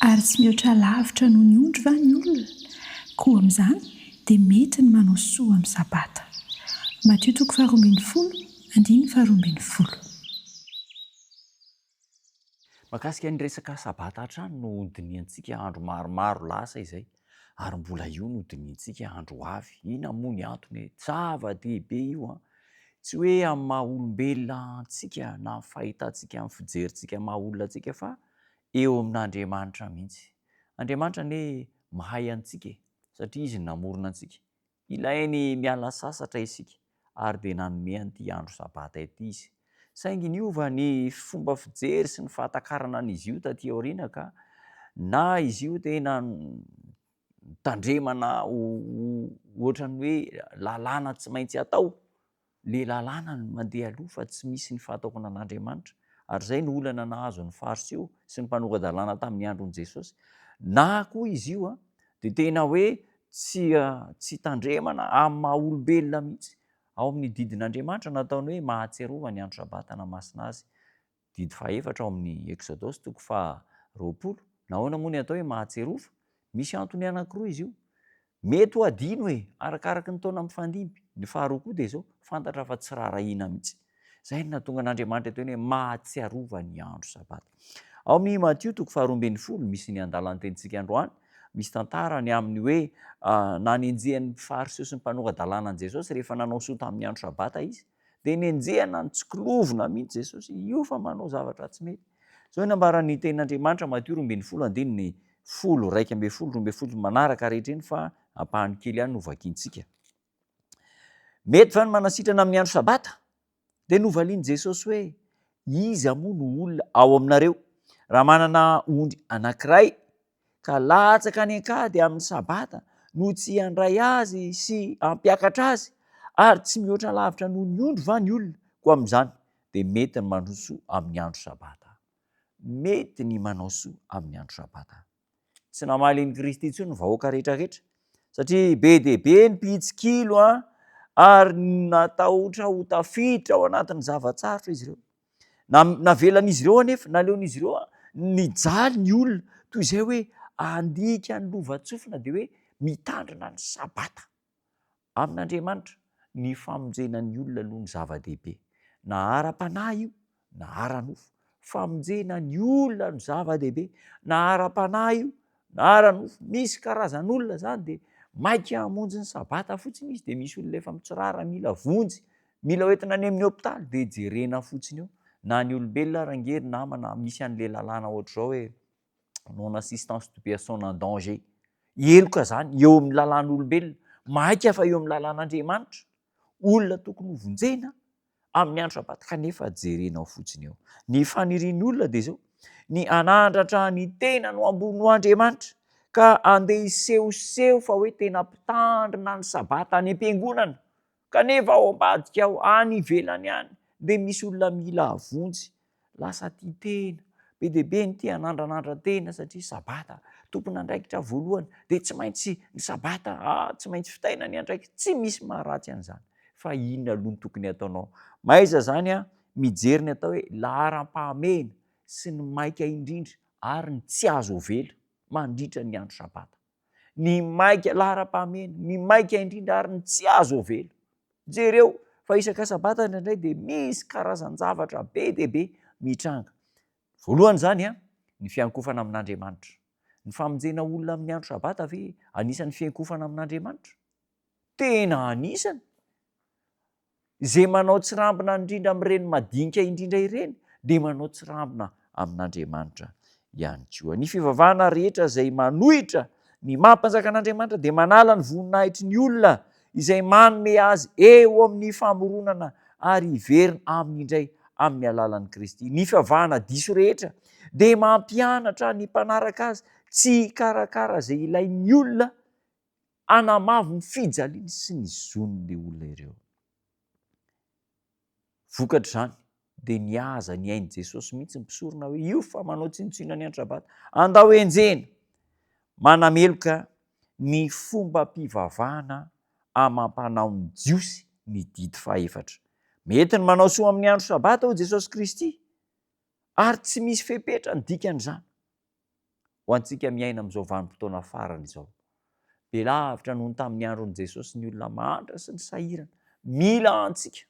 Ary tsy mihoatra lavitra noho ny ondry va ny olona, koa amin'izany dia mety ny manao soa amin'ny sabata. Mateo 20:1-20. Mahakasika ny resaka sabata hatrany no diniantsika andro maromaro lasa izay, ary mbola io no diniantsika andro ho avy. Ina moa ny antony hoe zava-dehibe io a, tsy hoe amin'ny maha olombelona antsika na amin'ny fahitantsika amin'ny fijerintsika maha olona antsika fa eo amin'Andriamanitra mihitsy. Andriamanitra anie mahay antsika satria izy namorona antsika. Ilainy miala sasatra isika ary dia nanome an'ity andro sabata ity izy. Saingy niova ny fomba fijery sy ny fahatakarana an'izy io taty aoriana ka na izy io tena tandremana ohatran'ny hoe lalàna tsy maintsy atao. Le lalàna ny mandeha aloha fa tsy misy ny fahataokana an'Andriamanitra. Ary izay ny olana nahazo ny fariseho sy ny mpanoraka-dalàna tamin'ny andron'i Jesosy. Na koa izy io dia tena hoe tsy tandremana amin'ny maha olombelona mihitsy. Ao amin'ny didin'Andriamanitra nataony hoe mahatsiarova ny andro sabata namasina azy. Didy 4 ao amin'ny Exodosy 20. Nahoana moa ny atao hoe mahatsiarova? Misy antony anankiroa izy io. Mety ho adino hoe arakaraka ny taona mifandimby. Ny faharoa koa dia izao, fantatra fa tsy raharahiana mihitsy. Izay no nahatonga an'Andriamanitra teny hoe mahatsiarova ny andro sabata. Ao amin'ny Mateo 20 misy ny andalan-tenitsika androany, misy tantara ny amin'ny hoe nanenjehan'ny fariseho sy ny mpanora-dalàna an'i Jesosy rehefa nanao soa tamin'ny andro sabata izy, dia nenjehana nitsikolovona mihitsy Jesosy, io fa manao zavatra tsy mety. Izao nambaran'ny tenin'Andriamanitra Mateo 20:1-12 manaraka rehetreny fa ampahany kely ihany no vakiantsika. Mety va ny manasitrana amin'ny andro sabata? Dia novaliany Jesosy hoe iza moa no olona ao aminareo raha manana ondry anankiray ka latsaka any an-kady amin'ny sabata no tsy handray azy sy hampiakatra azy ary tsy mihoatra lavitra noho ny ondry va ny olona, koa amin'izany dia mety ny manao soa amin'ny andro sabata. Mety ny manao soa amin'ny andro sabata. Tsy namaly an'i Kristy intsony ny vahoaka rehetrarehetra satria be dia be ny mpihitsikilo ary natahotra ho tafiditra ao anatin'ny zavatsarotra izy ireo. Navelan'izy ireo anefa, naleon'izy ireo nijaly ny olona toy izay hoe andika ny lovan-tsofina dia hoe mitandrina ny sabata. Amin'Andriamanitra ny famonjena ny olona aloha ny zava-dehibe. Na ara-panahy io, na ara-nofo. Famonjena ny olona no zava-dehibe. Na ara-panahy io, na ara-nofo. Misy karazan'olona izany dia maika hamonjy ny sabata fotsiny izy, dia misy olona efa mitsirara mila vonjy, mila hoentina any amin'ny hôpitaly dia jerena fotsiny eo. Na ny olombelona rangery namana misy an'ilay lalàna ohatr'izao hoe non assistance de personne en danger. Eloka izany eo amin'ny lalàn'olombelona, maika fa eo amin'ny lalàn'Andriamanitra. Olona tokony ho vonjena amin'ny andro sabata kanefa jerena ao fotsiny eo. Ny fanirian'ny olona dia izao, ny anandratra ny tena no ambony ho Andriamanitra ka andeha hisehoseho fa hoe tena mpitandrina ny sabata any am-piangonana, kanefa ao ambadika ao any ivelany any dia misy olona mila havonjy, lasa tia tena, be dia be ny tia hanandranandra tena satria sabata tokony andraikitra voalohany dia tsy maintsy ny sabata tsy maintsy fitaina ny andraikitra. Tsy misy maharatsy an'izany, fa inona aloha ny tokony ataonao? Maiza izany mijery ny atao hoe laharam-pahamehana sy ny maika indrindra ary ny tsy azo ovela mandritra ny andro sabata. Ny maika laharam-pahamehana, ny maika indrindra ary ny tsy azo ovela. Jereo fa isaka sabata indraindray dia misy karazan-javatra be dia be mitranga. Voalohany izany ny fiankofana amin'Andriamanitra. Ny famonjena olona amin'ny andro sabata ve anisan'ny fiankofana amin'Andriamanitra? Tena anisany. Izay manao tsirambina indrindra amin'ireny madinika indrindra ireny dia manao tsirambina amin'Andriamanitra ihany koa. Ny fivavahana rehetra izay manohitra ny mampanjaka an'Andriamanitra dia manala ny voninahitry ny olona izay manome azy eo amin'ny famoronana ary hiverina aminy indray amin'ny alalan'i Kristy. Ny fivavahana diso rehetra dia mampianatra ny mpanaraka azy tsy karakara izay ilain'ny olona hanamava ny fijaliana sy ny zon'ilay olona ireo. Vokatra izany dia niaza ny ain'i Jesosy mihitsy misorona hoe io fa manao tsinotsino ny andro sabata, andao enjena, manameloka ny fomba-pivavahana amam-panao ny jiosy ny didy 4. Mety ny manao soa amin'ny andro sabata ho Jesosy Kristy ary tsy misy fepetra ny dikan'izany. ho antsika miaina amin'izao vanim-potoana farany izao. Be lavitra noho ny tamin'ny andron' Jesosy ny olona mantra sy ny sahirana. Mila antsika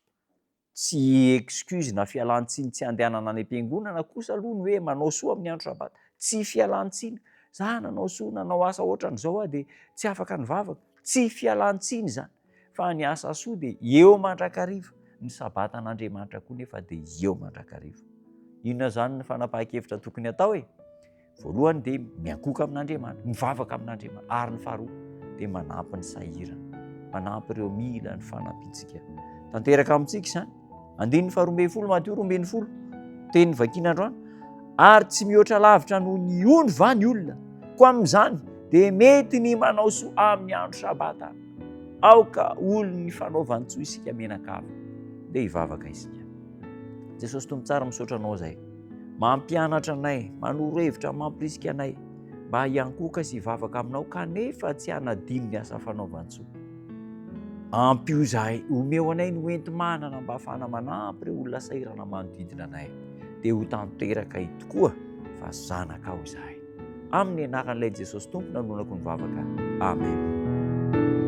tsy excuse na fialan-tsiny tsy andehanana any am-piangonana kosa aloha ny hoe manao soa amin'ny andro sabata. Tsy fialan-tsiny. Za nanao soa nanao asa ohatran'izao dia tsy afaka ny vavaka. Tsy fialan-tsiny zany. Fa ny asa soa dia eo mandrakariva. Ny sabata an'Andriamanitra koa nefa dia eo mandrakariva. Inona zany ny fanapahan-kevitra tokony atao e? Voalohany dia miankoka amin'Andriamanitra, mivavaka amin'Andriamanitra, ary ny faharoa dia manampy ny sahirana, manampy ireo mila ny fanampintsika. Tanteraka amintsika izany. 2:12 Mateo 2:20 teny vakian'androany. Ary tsy mihoatra lavitra noho ny ony va ny olona, ko amin'izany dia mety ny manao soa amin'ny andro sabata. Aoka olony fanaovany tsoa isika menakava dia hivavaka isika. Jesosy Tompotsara misaotra anao izay, mampianatra anay, manoro-hevitra, mampirisika anay mba hiankoka sy hivavaka aminao kanefa tsy hanadino ny asa fanaovantsoa. Ampio izahay, omeo anay ny hoenti-manana mba ahafahana manampy ireo olona sahirana manodidina anay, dia ho tanteraka tokoa fa zanakao izahay. Amin'ny anaran'ilay Jesosy Tompona nonako ny vavaka. Amen.